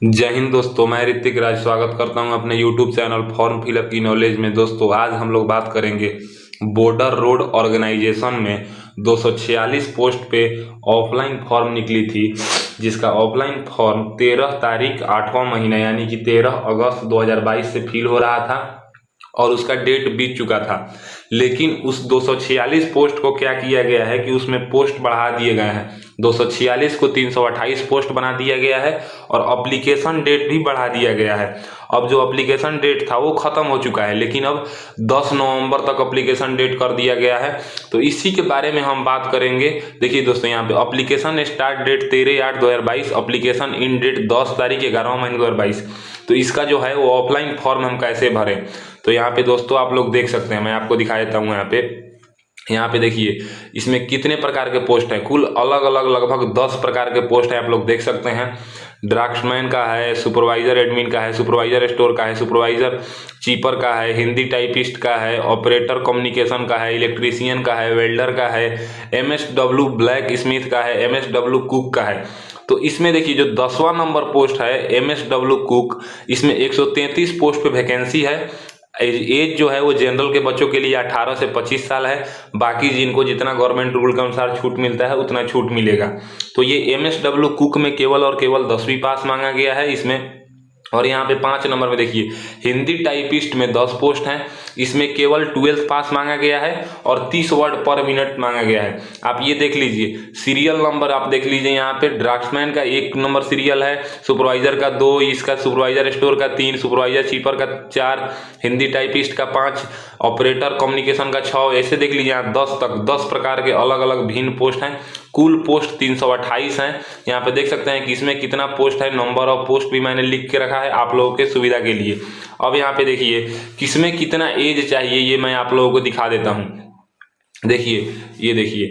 जय हिंद दोस्तों, मैं ऋतिक राज स्वागत करता हूं अपने YouTube चैनल फॉर्म फिलअप की नॉलेज में। दोस्तों आज हम लोग बात करेंगे बॉर्डर रोड ऑर्गेनाइजेशन में 246 पोस्ट पे ऑफलाइन फॉर्म निकली थी, जिसका ऑफलाइन फॉर्म 13 तारीख 8वां महीना यानी कि 13 अगस्त 2022 से फिल हो रहा था और उसका डेट बीत चुका था। लेकिन उस 246 पोस्ट को क्या किया गया है कि उसमें पोस्ट बढ़ा दिए गए हैं। 246 को 328 पोस्ट बना दिया गया है और एप्लीकेशन डेट भी बढ़ा दिया गया है। अब जो एप्लीकेशन डेट था वो खत्म हो चुका है, लेकिन अब 10 नवंबर तक एप्लीकेशन डेट कर दिया गया है। तो इसी के बारे में हम बात करेंगे। देखिए दोस्तों, यहाँ पे application start date 13/8/2022, application end date 10 तारीख 11वां महीना 2022। तो इसका जो है वो ऑफलाइन फॉर्म हम कैसे भरें, तो यहाँ पे दोस्तों आप लोग देख सकते हैं। मैं आपको दिखा देता हूँ। यहाँ पे देखिए इसमें कितने प्रकार के पोस्ट हैं। कुल अलग अलग लगभग 10 प्रकार के पोस्ट हैं, आप लोग देख सकते हैं। ड्राफ्ट्समैन का है, सुपरवाइजर एडमिन का है, सुपरवाइजर स्टोर का है, सुपरवाइजर चीपर का है, हिंदी टाइपिस्ट का है, ऑपरेटर कम्युनिकेशन का है, इलेक्ट्रीशियन का है, वेल्डर का है, MSW ब्लैक स्मिथ का है, MSW कुक का है। तो इसमें देखिए जो 10वां नंबर पोस्ट है MSW कुक, इसमें 133 पोस्ट पे वैकेंसी है। एज जो है वो जनरल के बच्चों के लिए 18 से 25 साल है। बाकी जिनको जितना गवर्नमेंट रूल के अनुसार छूट मिलता है उतना छूट मिलेगा। तो ये MSW कुक में केवल और केवल 10वीं पास मांगा गया है इसमें। और यहाँ पे 5 नंबर में देखिए हिंदी टाइपिस्ट में 10 पोस्ट हैं, इसमें केवल 12th पास मांगा गया है और 30 वर्ड पर मिनट मांगा गया है। आप ये देख लीजिए, सीरियल नंबर आप देख लीजिए। यहाँ पे ड्राफ्ट्समैन का 1 नंबर सीरियल है, सुपरवाइजर का 2, इसका सुपरवाइजर स्टोर का 3, सुपरवाइजर चीपर का 4, हिंदी टाइपिस्ट का 5, ऑपरेटर कम्युनिकेशन का 6। ऐसे देख लीजिए यहाँ 10 तक 10 प्रकार के अलग अलग भिन्न पोस्ट हैं। कुल पोस्ट 328 हैं। यहाँ पे देख सकते हैं कि इसमें कितना पोस्ट है। नंबर ऑफ पोस्ट भी मैंने लिख के रखा है आप लोगों के सुविधा के लिए। अब यहाँ पे देखिए किसमें कितना एज चाहिए ये मैं आप लोगों को दिखा देता हूँ। देखिए ये देखिए,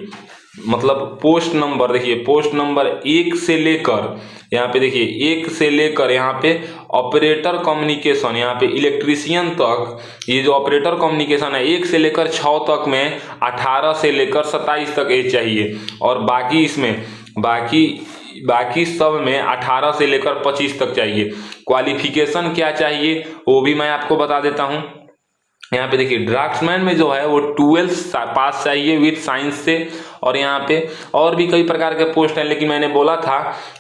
मतलब पोस्ट नंबर देखिए, पोस्ट नंबर 1 से लेकर यहाँ पे देखिए 1 से लेकर यहाँ पे ऑपरेटर कम्युनिकेशन, यहाँ पे इलेक्ट्रीशियन तक। ये जो ऑपरेटर कम्युनिकेशन है 1 से लेकर 6 तक में 18 से लेकर 27 तक एज चाहिए। और बाकी इसमें बाकी सब में 18 से लेकर 25 तक चाहिए। क्वालिफिकेशन क्या चाहिए वो भी मैं आपको बता देता हूँ। यहाँ पे देखिए ड्राफ्ट्समैन में जो है वो 12th पास चाहिए विथ साइंस से। और यहाँ पे और भी कई प्रकार के पोस्ट हैं, लेकिन मैंने बोला था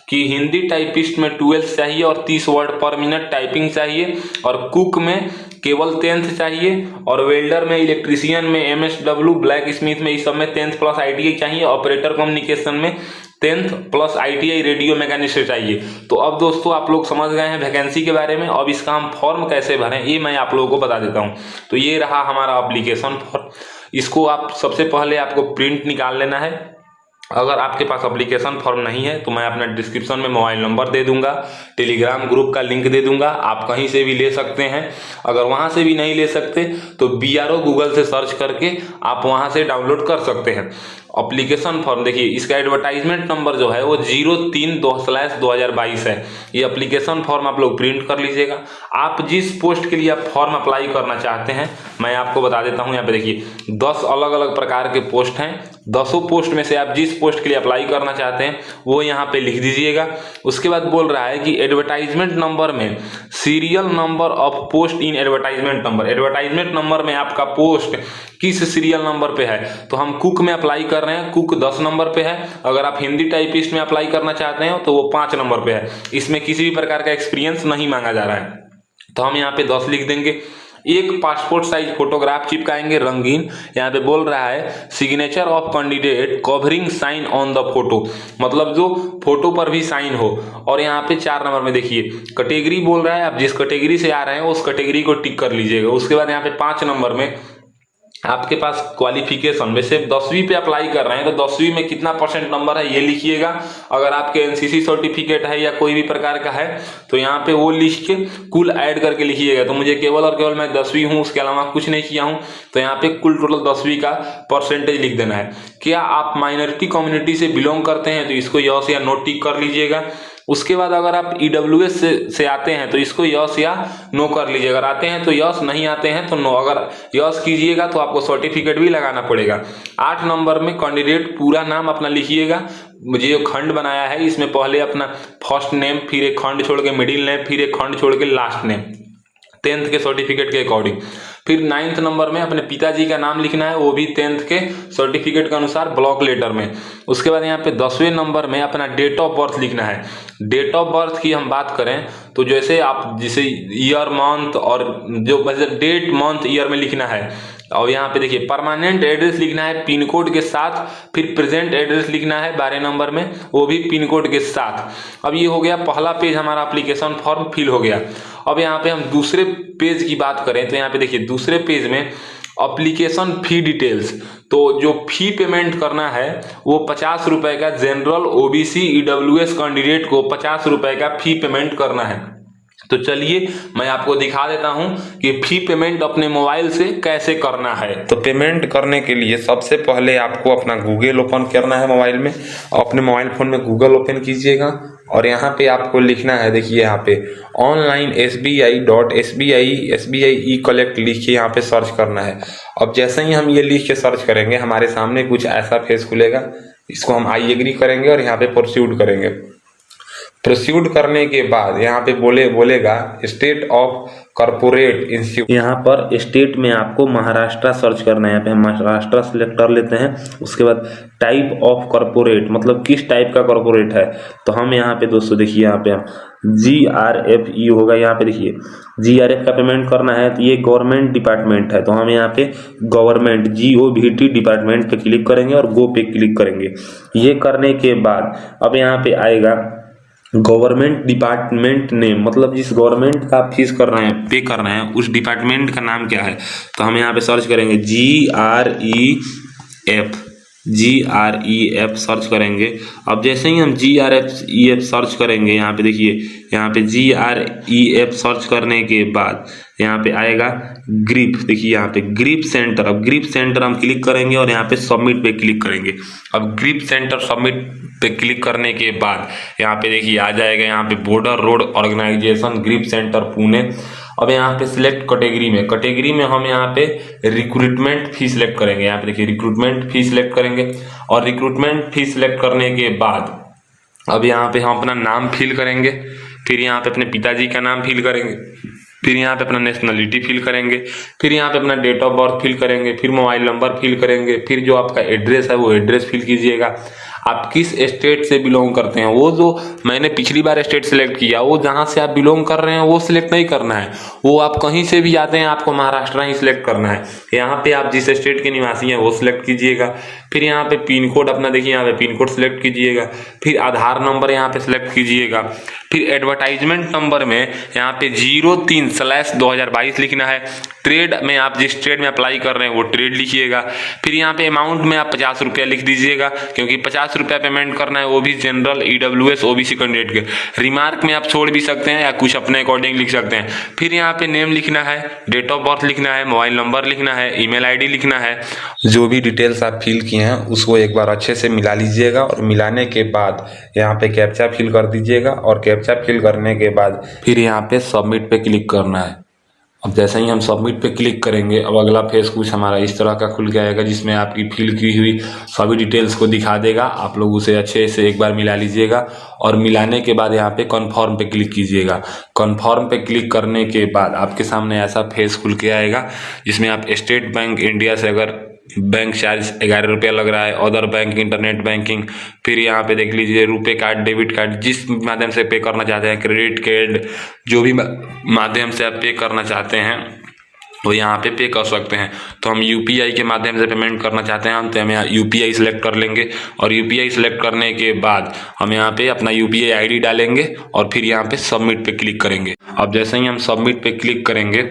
कि हिंदी टाइपिस्ट में 12th चाहिए और 30 वर्ड पर मिनट टाइपिंग चाहिए। और कुक में केवल 10th चाहिए। और वेल्डर में, इलेक्ट्रीशियन में, MSW ब्लैक स्मिथ में, इस सब में 10th प्लस ITI चाहिए। ऑपरेटर कम्युनिकेशन में 10th plus ITI radio machinist चाहिए। तो अब दोस्तों आप लोग समझ गए हैं वैकेंसी के बारे में। अब इसका हम फॉर्म कैसे भरें ये मैं आप लोगों को बता देता हूं। तो ये रहा हमारा एप्लीकेशन फॉर्म। इसको आप सबसे पहले आपको प्रिंट निकाल लेना है। अगर आपके पास एप्लीकेशन फॉर्म नहीं है तो मैं अपना डिस्क्रिप्शन में मोबाइल नंबर दे दूंगा, टेलीग्राम ग्रुप का लिंक दे दूंगा, आप कहीं से भी ले सकते हैं। अगर वहां से भी नहीं ले सकते तो BRO गूगल से सर्च करके आप वहां से डाउनलोड कर सकते हैं एप्लीकेशन फॉर्म। देखिए इसका एडवर्टाइजमेंट नंबर जो है वो 03/2022 है। ये एप्लीकेशन फॉर्म आप लोग प्रिंट कर लीजिएगा। आप जिस पोस्ट के लिए आप फॉर्म अप्लाई करना चाहते हैं मैं आपको बता देता हूं। यहाँ पे देखिए 10 अलग अलग प्रकार के पोस्ट हैं। 10 पोस्ट में से आप जिस पोस्ट के लिए अप्लाई करना चाहते हैं वो यहाँ पे लिख दीजिएगा। उसके बाद बोल रहा है कि एडवर्टाइजमेंट नंबर में serial number of post in advertisement number. Advertisement number में आपका पोस्ट किस सीरियल नंबर पे है, तो हम कुक में अप्लाई कर रहे हैं, कुक 10 नंबर पे है। अगर आप हिंदी टाइपिस्ट में अप्लाई करना चाहते हैं तो वो 5 नंबर पे है। इसमें किसी भी प्रकार का एक्सपीरियंस नहीं मांगा जा रहा है, तो हम यहाँ पे 10 लिख देंगे। एक पासपोर्ट साइज फोटोग्राफ चिपकाएंगे रंगीन। यहाँ पे बोल रहा है signature of candidate covering sign on the photo, मतलब जो फोटो पर भी साइन हो। और यहाँ पे 4 नंबर में देखिए कैटेगरी बोल रहा है, आप जिस कैटेगरी से आ रहे हैं उस कैटेगरी को टिक कर लीजिएगा। उसके बाद यहाँ पे 5 नंबर में आपके पास क्वालिफिकेशन में से 10वीं पे अप्लाई कर रहे हैं तो 10वीं में कितना % नंबर है ये लिखिएगा। अगर आपके NCC सर्टिफिकेट है या कोई भी प्रकार का है तो यहाँ पे वो लिख के कुल ऐड करके लिखिएगा। तो मुझे केवल और केवल मैं 10वीं हूँ, उसके अलावा कुछ नहीं किया हूँ, तो यहाँ पे कुल टोटल 10वीं का % लिख देना है। क्या आप माइनॉरिटी कम्युनिटी से बिलोंग करते हैं तो इसको यस या नो टिक कर लीजिएगा। उसके बाद अगर आप EWS से आते हैं तो इसको यस या नो कर लीजिए। अगर आते हैं तो यस, नहीं आते हैं तो नो। अगर यस कीजिएगा तो आपको सर्टिफिकेट भी लगाना पड़ेगा। 8 नंबर में कैंडिडेट पूरा नाम अपना लिखिएगा, मुझे जो खंड बनाया है इसमें पहले अपना फर्स्ट नेम, फिर एक खंड छोड़ के मिडिल नेम, फिर एक खंड छोड़ के लास्ट नेम 10th के सर्टिफिकेट के अकॉर्डिंग। फिर 9th नंबर में अपने पिताजी का नाम लिखना है, वो भी 10th के सर्टिफिकेट के अनुसार ब्लॉक लेटर में। उसके बाद यहाँ पे 10वें नंबर में अपना डेट ऑफ बर्थ लिखना है। डेट ऑफ बर्थ की हम बात करें तो जैसे आप जिसे ईयर मंथ और जो डेट मंथ ईयर में लिखना है। और यहाँ पे देखिए परमानेंट एड्रेस लिखना है पिन कोड के साथ, फिर प्रेजेंट एड्रेस लिखना है 12 नंबर में, वो भी पिन कोड के साथ। अब ये हो गया पहला पेज, हमारा एप्लीकेशन फॉर्म फिल हो गया। अब यहाँ पे हम दूसरे पेज की बात करें तो यहाँ पे देखिए दूसरे पेज में एप्लीकेशन फी डिटेल्स। तो जो फी पेमेंट करना है वो 50 रुपए का, जनरल ओबीसी ईडब्ल्यूएस कैंडिडेट को 50 रुपए का फी पेमेंट करना है। तो चलिए मैं आपको दिखा देता हूं कि फी पेमेंट अपने मोबाइल से कैसे करना है। तो पेमेंट करने के लिए सबसे पहले आपको अपना गूगल ओपन करना है मोबाइल में। अपने मोबाइल फोन में गूगल ओपन कीजिएगा और यहाँ पे आपको लिखना है, देखिए यहाँ पे ऑनलाइन SBI ई कलेक्ट लिख के यहाँ पे सर्च करना है। अब जैसे ही हम ये लिख के सर्च करेंगे हमारे सामने कुछ ऐसा फेस खुलेगा, इसको हम आई एग्री करेंगे और यहाँ पे प्रोसीड करेंगे। प्रोसीड करने के बाद यहाँ पे बोलेगा स्टेट ऑफ कॉर्पोरेट इंस्टीट्यूट। यहाँ पर स्टेट में आपको महाराष्ट्र सर्च करना है। यहाँ पे हम महाराष्ट्र सेलेक्ट कर लेते हैं। उसके बाद टाइप ऑफ कॉर्पोरेट, मतलब किस टाइप का कॉर्पोरेट है। तो हम यहाँ पे दोस्तों देखिए यहाँ पे GRFE होगा। यहाँ पे देखिए GRF का पेमेंट करना है तो ये गवर्नमेंट डिपार्टमेंट है, तो हम यहाँ पे गवर्नमेंट GOVT डिपार्टमेंट पे क्लिक करेंगे और गो पे क्लिक करेंगे। ये करने के बाद अब यहाँ पे आएगा गवर्नमेंट डिपार्टमेंट नेम, मतलब जिस गवर्नमेंट का आप फीस कर रहे हैं, पे कर रहे हैं, उस डिपार्टमेंट का नाम क्या है। तो हम यहाँ पे सर्च करेंगे GREF सर्च करेंगे। अब जैसे ही हम GREF सर्च करेंगे, यहाँ पे देखिए यहाँ पे GREF सर्च करने के बाद यहाँ पे आएगा ग्रिप। देखिए यहाँ पे ग्रिप सेंटर। अब ग्रिप सेंटर हम क्लिक करेंगे और यहाँ पे सबमिट पे क्लिक करेंगे। अब ग्रिप सेंटर सबमिट पे क्लिक करने के बाद यहाँ पे देखिए आ जाएगा यहाँ पे border road organisation grip centre Pune. अब यहाँ पे सिलेक्ट कैटेगरी में हम यहाँ पे रिक्रूटमेंट फी सिलेक्ट करेंगे। यहाँ पे देखिए रिक्रूटमेंट फी सिलेक्ट करेंगे और रिक्रूटमेंट फी सिलेक्ट करने के बाद अब यहाँ पे हम अपना नाम फिल करेंगे, फिर यहाँ पे अपने पिताजी का नाम फिल करेंगे, फिर यहाँ पे अपना नेशनलिटी फिल करेंगे, फिर यहाँ पे अपना डेट ऑफ बर्थ फिल करेंगे, फिर मोबाइल नंबर फिल करेंगे, फिर जो आपका एड्रेस है वो एड्रेस फिल कीजिएगा। आप किस स्टेट से बिलोंग करते हैं, वो जो मैंने पिछली बार स्टेट सिलेक्ट किया, वो जहाँ से आप बिलोंग कर रहे हैं वो सिलेक्ट नहीं करना है। वो आप कहीं से भी आते हैं, आपको महाराष्ट्र ही सिलेक्ट करना है। यहाँ पे आप जिस स्टेट के निवासी हैं वो सिलेक्ट कीजिएगा। फिर यहाँ पे पिन कोड अपना देखिए यहाँ पे पिन कोड सिलेक्ट कीजिएगा। फिर आधार नंबर यहाँ पे सिलेक्ट कीजिएगा। फिर एडवर्टाइजमेंट नंबर में यहाँ पे 03/2022 लिखना है। ट्रेड में आप जिस ट्रेड में अप्लाई कर रहे हैं वो ट्रेड लिखिएगा। फिर यहाँ पे अमाउंट में आप 50 रुपया लिख दीजिएगा, क्योंकि 50 रुपया पेमेंट करना है, वो भी जनरल EWS OBC कैंडिडेट के। रिमार्क में आप छोड़ भी सकते हैं या कुछ अपने अकॉर्डिंग लिख सकते हैं। फिर यहाँ पे नेम लिखना है, डेट ऑफ बर्थ लिखना है, मोबाइल नंबर लिखना है, ईमेल ID लिखना है। जो भी डिटेल्स आप फिल किए हैं उसको एक बार अच्छे से मिला लीजिएगा और मिलाने के बाद यहाँ पे कैप्चा फिल कर दीजिएगा और कैप्चा फिल करने के बाद फिर यहाँ पे सबमिट पे क्लिक करना है। अब जैसे ही हम सबमिट पे क्लिक करेंगे अब अगला फेस कुछ हमारा इस तरह का खुल के आएगा, जिसमें आपकी फिल की हुई सभी डिटेल्स को दिखा देगा। आप लोग उसे अच्छे से एक बार मिला लीजिएगा और मिलाने के बाद यहाँ पे कन्फर्म पे क्लिक कीजिएगा। कन्फर्म पे क्लिक करने के बाद आपके सामने ऐसा फेस खुल के आएगा, जिसमें आप स्टेट बैंक इंडिया से अगर बैंक चार्ज 11 रुपया लग रहा है, अदर बैंक इंटरनेट बैंकिंग, फिर यहाँ पे देख लीजिए रुपे कार्ड, डेबिट कार्ड, जिस माध्यम से पे करना चाहते हैं, क्रेडिट कार्ड, जो भी माध्यम से आप पे करना चाहते हैं वो यहाँ पे पे कर सकते हैं। तो हम UPI के माध्यम से पेमेंट करना चाहते हैं तो हम यहाँ UPI सिलेक्ट कर लेंगे और UPI सिलेक्ट करने के बाद हम यहाँ पे अपना UPI ID डालेंगे और फिर यहाँ पे सबमिट पे क्लिक करेंगे। अब जैसे ही हम सबमिट पे क्लिक करेंगे,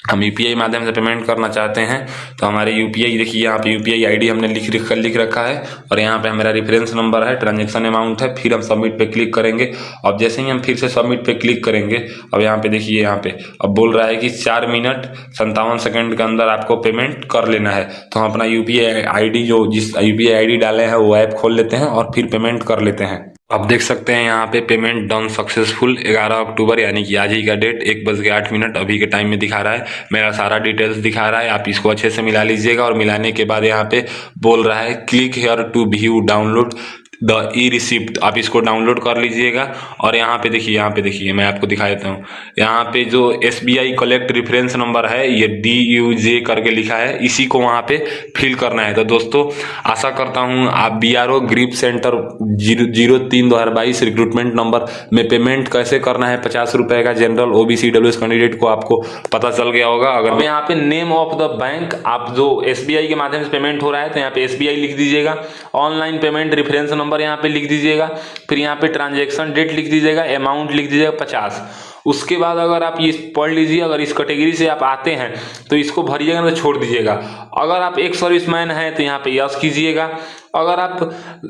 हम UPI माध्यम से पेमेंट करना चाहते हैं तो हमारे UPI देखिए यहाँ पे UPI ID हमने लिख रखा है और यहाँ पे हमारा रेफरेंस नंबर है, ट्रांजैक्शन अमाउंट है। फिर हम सबमिट पे क्लिक करेंगे। अब जैसे ही हम फिर से सबमिट पे क्लिक करेंगे, अब यहाँ पे देखिए यहाँ पे अब बोल रहा है कि 4 मिनट 57 सेकंड के अंदर आपको पेमेंट कर लेना है। तो हम अपना UPI ID जो जिस UPI ID डाले हैं वो ऐप खोल लेते हैं और फिर पेमेंट कर लेते हैं। अब देख सकते हैं यहाँ पे पेमेंट डन सक्सेसफुल 11 अक्टूबर, यानी कि आज ही का डेट 1:08 अभी के टाइम में दिखा रहा है। मेरा सारा डिटेल्स दिखा रहा है, आप इसको अच्छे से मिला लीजिएगा और मिलाने के बाद यहाँ पे बोल रहा है click here to view download the e receipt, आप इसको डाउनलोड कर लीजिएगा। और यहाँ पे देखिए मैं आपको दिखा देता हूँ। यहाँ पे जो SBI कलेक्ट रेफरेंस नंबर है, ये DUJ करके लिखा है, इसी को वहाँ पे फिल करना है। तो दोस्तों आशा करता हूँ आप BRO grip centre 03/2022 recruitment number में पेमेंट कैसे करना है 50 रुपये का जनरल OBC WS कैंडिडेट को आपको पता चल गया होगा। अगर यहाँ पे नेम ऑफ द बैंक, आप जो SBI के माध्यम से पेमेंट हो रहा है तो यहाँ पे SBI लिख दीजिएगा। ऑनलाइन पेमेंट रेफरेंस नंबर यहाँ पे लिख दीजिएगा। फिर यहाँ पे ट्रांजैक्शन डेट लिख दीजिएगा, अमाउंट लिख दीजिएगा 50। उसके बाद अगर आप ये पढ़ लीजिए, अगर इस कैटेगरी से आप आते हैं तो इसको भरिएगा, तो छोड़ दीजिएगा। अगर आप एक सर्विसमैन हैं तो यहाँ पे यस कीजिएगा। अगर आप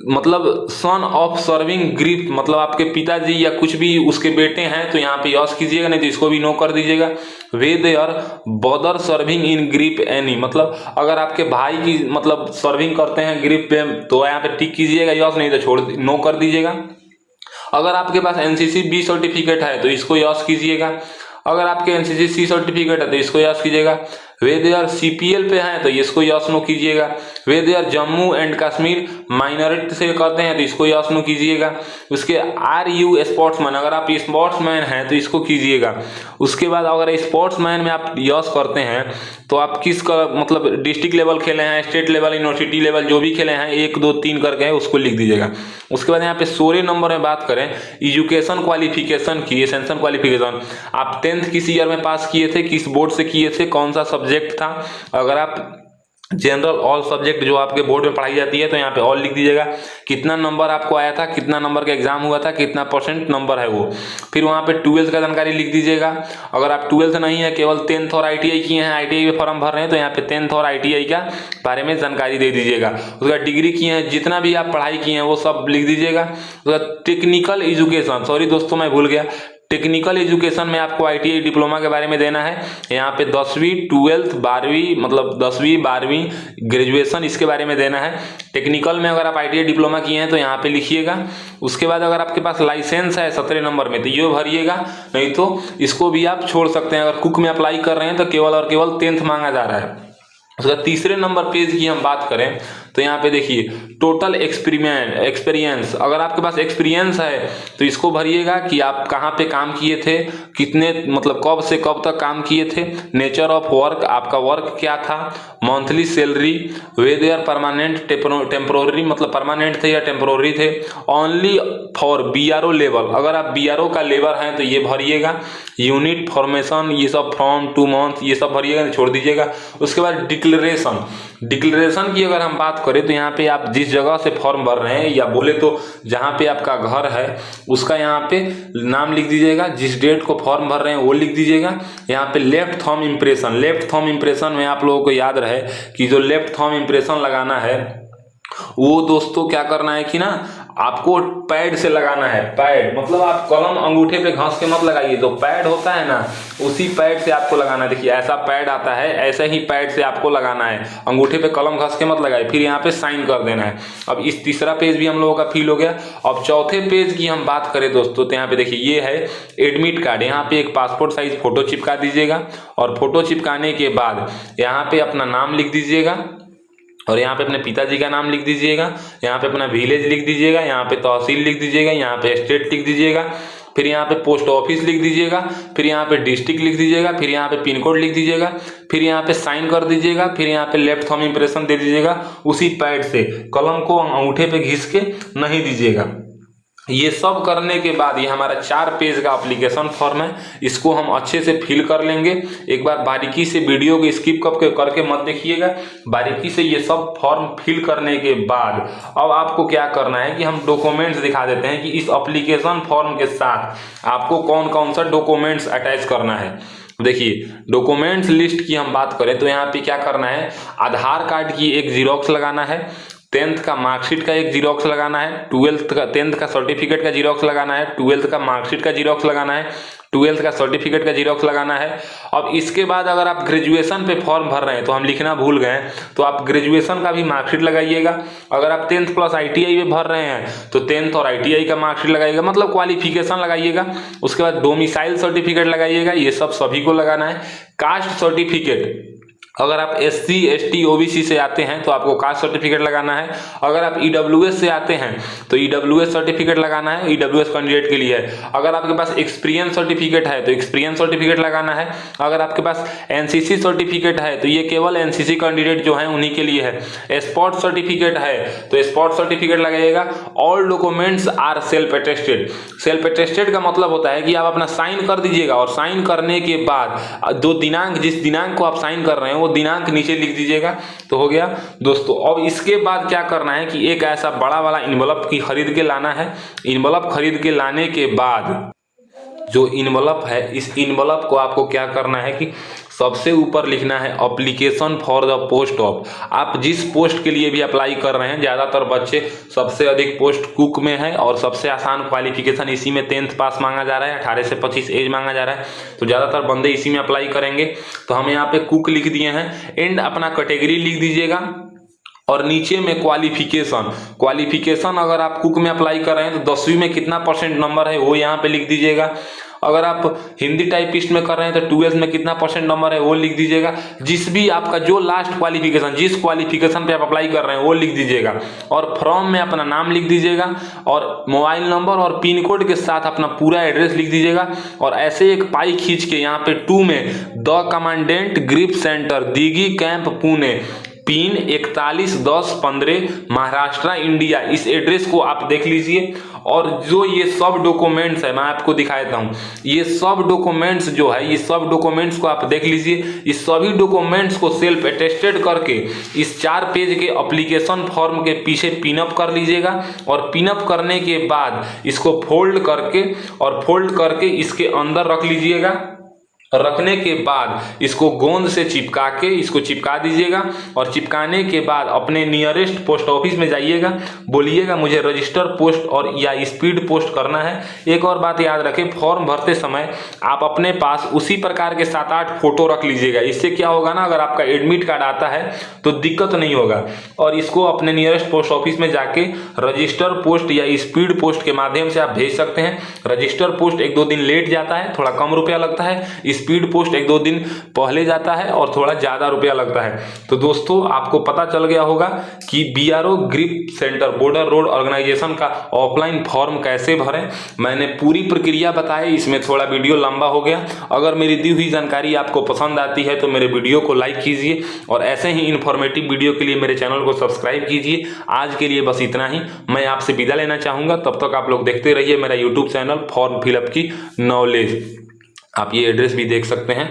मतलब सन ऑफ सर्विंग ग्रिप, मतलब आपके पिताजी या कुछ भी उसके बेटे हैं, तो यहाँ पे यस कीजिएगा, नहीं तो इसको भी नो कर दीजिएगा। Whether brother serving in grip any, मतलब अगर आपके भाई की मतलब सर्विंग करते हैं ग्रिप पे तो यहाँ पे टिक कीजिएगा यस, नहीं तो छोड़ नो कर दीजिएगा। अगर आपके पास NCC B सर्टिफिकेट है तो इसको यस कीजिएगा। अगर आपके NCC C सर्टिफिकेट है तो इसको यस कीजिएगा। वे देयर CPL पे हैं तो इसको यस नो कीजिएगा। Whether Jammu and Kashmir minority से करते हैं तो इसको यस नो कीजिएगा। उसके RU स्पोर्ट्समैन, अगर आप स्पोर्ट्समैन हैं तो इसको कीजिएगा। उसके बाद अगर स्पोर्ट्समैन में आप यस करते हैं तो आप किस मतलब डिस्ट्रिक्ट लेवल खेले हैं, स्टेट लेवल, यूनिवर्सिटी लेवल, जो भी खेले हैं 1 2 3 करके है उसको लिख दीजिएगा। उसके बाद यहाँ पे 16 नंबर में बात करें एजुकेशन क्वालिफिकेशन की, एसेंशियल क्वालिफिकेशन, आप 10th किस ईयर में पास किए थे, किस बोर्ड से किए थे, कौन सा सब्जेक्ट था। अगर आप जनरल ऑल सब्जेक्ट जो आपके बोर्ड में पढ़ाई जाती है तो यहाँ पे ऑल लिख दीजिएगा। कितना नंबर आपको आया था, कितना नंबर का एग्जाम हुआ था, कितना % नंबर है वो। फिर वहाँ पे 12th का जानकारी लिख दीजिएगा। अगर आप 12th नहीं है, केवल 10th और ITI किए हैं, ITI में फॉर्म भर रहे हैं तो यहाँ पे 10th और ITI का बारे में जानकारी दे दीजिएगा। उसका डिग्री किए हैं, जितना भी आप पढ़ाई किए हैं वो सब लिख दीजिएगा। उसका टेक्निकल एजुकेशन, सॉरी दोस्तों मैं भूल गया, टेक्निकल एजुकेशन में आपको ITI डिप्लोमा के बारे में देना है। यहाँ पे 10वीं 12th 12वीं, मतलब 10वीं 12वीं ग्रेजुएशन, इसके बारे में देना है। टेक्निकल में अगर आप ITI डिप्लोमा किए हैं तो यहाँ पे लिखिएगा। उसके बाद अगर आपके पास लाइसेंस है 17 नंबर में तो ये भरिएगा, नहीं तो इसको भी आप छोड़ सकते हैं। अगर कुक में अप्लाई कर रहे हैं तो केवल और केवल 10th मांगा जा रहा है। उसका तीसरे नंबर पेज की हम बात करें तो यहाँ पे देखिए टोटल एक्सपीरियंस, अगर आपके पास एक्सपीरियंस है तो इसको भरिएगा कि आप कहाँ पे काम किए थे, कितने मतलब कब से कब तक काम किए थे। नेचर ऑफ वर्क, आपका वर्क क्या था। Monthly salary, way there permanent temporary, मतलब परमानेंट थे या टेम्पोररी थे। ओनली फॉर BRO लेवल, अगर आप BRO का लेवल हैं तो ये भरिएगा। यूनिट फॉर्मेशन, ये सब फ्रॉम 2 मंथ, ये सब भरिएगा, छोड़ दीजिएगा। उसके बाद डिक्लेरेशन की अगर हम बात करें तो यहाँ पे आप जिस जगह से फॉर्म भर रहे हैं, या बोले तो जहाँ पे आपका घर है उसका यहाँ पे नाम लिख दीजिएगा। जिस डेट को फॉर्म भर रहे हैं वो लिख दीजिएगा। यहाँ पे लेफ्ट थंब इम्प्रेशन में आप लोगों को याद रहे कि जो लेफ्ट थंब इम्प्रेशन लगाना है वो दोस्तों क्या करना है कि ना आपको पैड से लगाना है। पैड मतलब आप कलम अंगूठे पे घस के मत लगाइए, जो पैड होता है ना उसी पैड से आपको लगाना है। देखिए ऐसा पैड आता है, ऐसे ही पैड से आपको लगाना है, अंगूठे पे कलम घस के मत लगाइए। फिर यहाँ पे साइन कर देना है। अब इस तीसरा पेज भी हम लोगों का फिल हो गया। अब चौथे पेज की हम बात करें दोस्तों तो यहाँ पे देखिए ये है एडमिट कार्ड। यहाँ पे एक पासपोर्ट साइज फोटो चिपका दीजिएगा और फोटो चिपकाने के बाद यहाँ पे अपना नाम लिख दीजिएगा और यहाँ पे अपने पिताजी का नाम लिख दीजिएगा। यहाँ पे अपना विलेज लिख दीजिएगा, यहाँ पे तहसील लिख दीजिएगा, यहाँ पे स्टेट लिख दीजिएगा, फिर यहाँ पे पोस्ट ऑफिस लिख दीजिएगा, फिर यहाँ पे डिस्ट्रिक्ट लिख दीजिएगा, फिर यहाँ पे पिन कोड लिख दीजिएगा, फिर यहाँ पे साइन कर दीजिएगा, फिर यहाँ पे लेफ्ट थंब इम्प्रेशन दे दीजिएगा। उसी पैड से कलम को अंगूठे पे घिस के नहीं दीजिएगा। ये सब करने के बाद ये हमारा 4 पेज का एप्लीकेशन फॉर्म है, इसको हम अच्छे से फिल कर लेंगे। एक बार बारीकी से वीडियो को स्किप करके मत देखिएगा, बारीकी से ये सब फॉर्म फिल करने के बाद अब आपको क्या करना है कि हम डॉक्यूमेंट्स दिखा देते हैं कि इस एप्लीकेशन फॉर्म के साथ आपको कौन कौन सा डॉक्यूमेंट्स अटैच करना है। देखिए डॉक्यूमेंट्स लिस्ट की हम बात करें तो यहाँ पे क्या करना है, आधार कार्ड की एक जीरोक्स लगाना है, 10th का मार्कशीट का एक जीरोक्स लगाना है, 10th का सर्टिफिकेट का जीरोक्स लगाना है, 12th का मार्कशीट का जीरोक्स लगाना है, 12th का सर्टिफिकेट का जीरोक्स लगाना है। अब इसके बाद अगर आप ग्रेजुएशन पे फॉर्म भर रहे हैं तो हम लिखना भूल गए तो आप ग्रेजुएशन का भी मार्कशीट लगाइएगा। अगर आप 10th प्लस ITI में भर रहे हैं तो 10th और ITI का मार्कशीट लगाइएगा, मतलब क्वालिफिकेशन लगाइएगा। उसके बाद डोमिसाइल सर्टिफिकेट लगाइएगा, ये सब सभी को लगाना है। कास्ट सर्टिफिकेट अगर आप SC ST OBC से आते हैं तो आपको कास्ट सर्टिफिकेट लगाना है। अगर आप EWS से आते हैं तो EWS सर्टिफिकेट लगाना है, EWS कैंडिडेट के लिए है। अगर आपके पास एक्सपीरियंस सर्टिफिकेट है तो एक्सपीरियंस सर्टिफिकेट लगाना है। अगर आपके पास NCC सर्टिफिकेट है तो ये केवल NCC कैंडिडेट जो है उन्हीं के लिए है। स्पोर्ट सर्टिफिकेट है तो स्पोर्ट सर्टिफिकेट लगाइएगा। All documents are self attested. Self attested का मतलब होता है कि आप अपना साइन कर दीजिएगा और साइन करने के बाद जो दिनांक, जिस दिनांक को आप साइन कर रहे हैं वो दिनांक नीचे लिख दीजिएगा तो हो गया दोस्तों। अब इसके बाद क्या करना है कि एक ऐसा बड़ा वाला इन्वेलप की खरीद के लाना है। इन्वेलप खरीद के लाने के बाद जो इन्वेलप है, इस इन्वेलप को आपको क्या करना है कि सबसे ऊपर लिखना है application for the post of. आप जिस पोस्ट के लिए भी अप्लाई कर रहे हैं, ज़्यादातर बच्चे सबसे अधिक पोस्ट कुक में है और सबसे आसान क्वालिफिकेशन इसी में 10th पास मांगा जा रहा है, 18 से 25 एज मांगा जा रहा है, तो ज़्यादातर बंदे इसी में अप्लाई करेंगे। तो हम यहाँ पे कुक लिख दिए हैं। एंड अपना कैटेगरी लिख दीजिएगा और नीचे में क्वालिफिकेशन अगर आप कुक में अप्लाई कर रहे हैं तो 10वीं में कितना % नंबर है वो यहाँ पे लिख दीजिएगा। अगर आप हिंदी टाइपिस्ट में कर रहे हैं तो 12th में कितना % नंबर है वो लिख दीजिएगा। जिस भी आपका जो लास्ट क्वालिफिकेशन, जिस क्वालिफिकेशन पे आप अप्लाई कर रहे हैं वो लिख दीजिएगा। और फॉर्म में अपना नाम लिख दीजिएगा और मोबाइल नंबर और पिन कोड के साथ अपना पूरा एड्रेस लिख दीजिएगा। और ऐसे एक पाई खींच के यहाँ पे 2 में the commandant grip centre Dighi camp Pune, pin 411015 Maharashtra India, इस एड्रेस को आप देख लीजिए। और जो ये सब डॉक्यूमेंट्स है मैं आपको दिखा देता हूँ, ये सब डॉक्यूमेंट्स जो है, ये सब डॉक्यूमेंट्स को आप देख लीजिए। इस सभी डॉक्यूमेंट्स को सेल्फ अटेस्टेड करके इस 4 पेज के एप्लीकेशन फॉर्म के पीछे पिनअप कर लीजिएगा। और पिनअप करने के बाद इसको फोल्ड करके इसके अंदर रख लीजिएगा। रखने के बाद इसको गोंद से चिपका के इसको चिपका दीजिएगा। और चिपकाने के बाद अपने नियरेस्ट पोस्ट ऑफिस में जाइएगा, बोलिएगा मुझे रजिस्टर पोस्ट और या स्पीड पोस्ट करना है। एक और बात याद रखें, फॉर्म भरते समय आप अपने पास उसी प्रकार के 7-8 फोटो रख लीजिएगा। इससे क्या होगा ना, अगर आपका एडमिट कार्ड आता है तो दिक्कत नहीं होगा। और इसको अपने नियरेस्ट पोस्ट ऑफिस में जाके रजिस्टर पोस्ट या स्पीड पोस्ट के माध्यम से आप भेज सकते हैं। रजिस्टर पोस्ट 1-2 दिन लेट जाता है, थोड़ा कम रुपया लगता है। स्पीड पोस्ट 1-2 दिन पहले जाता है और थोड़ा ज़्यादा रुपया लगता है। तो दोस्तों आपको पता चल गया होगा कि BRO grip centre border road organisation का ऑफलाइन फॉर्म कैसे भरें। मैंने पूरी प्रक्रिया बताई, इसमें थोड़ा वीडियो लंबा हो गया। अगर मेरी दी हुई जानकारी आपको पसंद आती है तो मेरे वीडियो को लाइक कीजिए और ऐसे ही इन्फॉर्मेटिव वीडियो के लिए मेरे चैनल को सब्सक्राइब कीजिए। आज के लिए बस इतना ही, मैं आपसे विदा लेना चाहूँगा। तब तक आप लोग देखते रहिए मेरा यूट्यूब चैनल फॉर्म फिलअप की नॉलेज। आप ये एड्रेस भी देख सकते हैं।